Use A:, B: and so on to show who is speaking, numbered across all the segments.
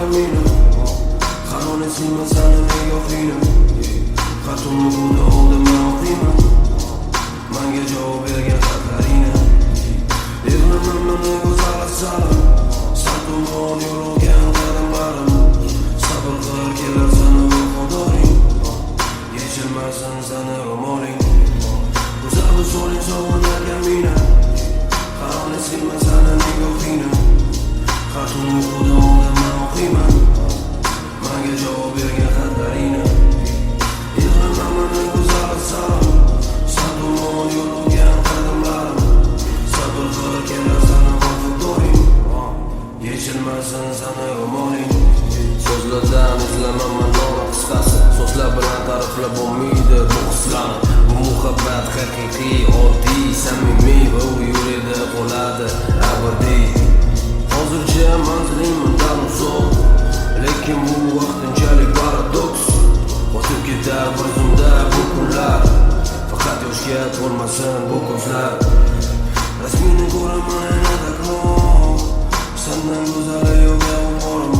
A: camino. Jarrones sin manzana nigohina. Xatumni buni oldimdan o'qiyman. Manga javob bergan xatlaringni. Yig'lamanman go'zal salam. San tomon yo'rg'an qadamlarim. Sabr qil kelar sana vafodoring. Yechilmasin sana ro'moling. Go'zal so'ling so'g'inlar camino. Jarrones sin manzana nigohina. Xatumni buni oldimdan o'qiyman. Manga javob bergan xatlaringni. Yig'lamanman go'zal salam. San tomon yo'rg'an qadamlarim. Sabr qil kelar sana vafodoring. Yechilmasin sana ro'moling. So'zlardan izlamaman nola qisqasi. So'zlar bilan ta'riflab bo'lmaydi bu hislarni. Bu muhabbat haqiqiy, oddiy, samimiy va u yo'lida qoladi abadiy. Hozircha manzilim undan uzoq, lekin bu vaqtinchalik paradoks. O'tib ketar bir zumda bu kunlar, faqat yoshga to'lmasin bu ko'zlar. Rasmingni ko'raman yana takror, sendan go'zal yo'qqa umorim.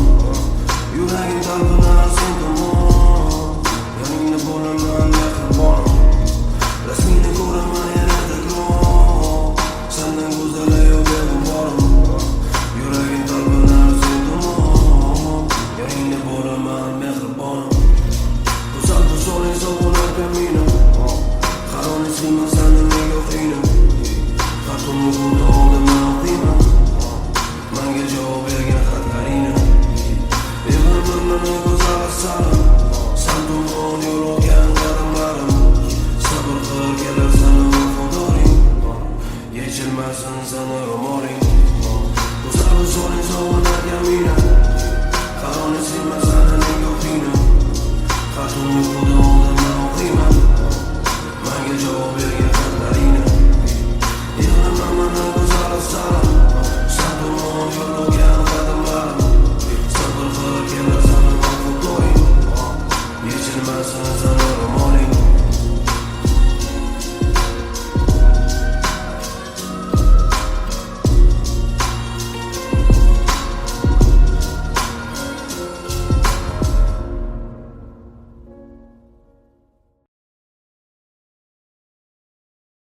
A: Yuragim talpinar sen tomon, yoningda bo'laman mehribon. Rasmingni ko'raman yana takror, sendan go'zal yo'qqa umorim. Yuragim talpinar sen tomon, yoningda bo'laman mehribon. Go'zal so'ling so'g'inlar camino. Jarrones sin manzana nigohina. Xatumni buni oldimdan o'qiyman. Manga javob bergan xatlaringni. Yig'lamanman go'zal salam. San tomon yo'rg'an qadamlarim. Sabr qil kelar sana vafodoring. Yechilmasin sana ro'moling. Go'zal so'ling so'g'inlar camino.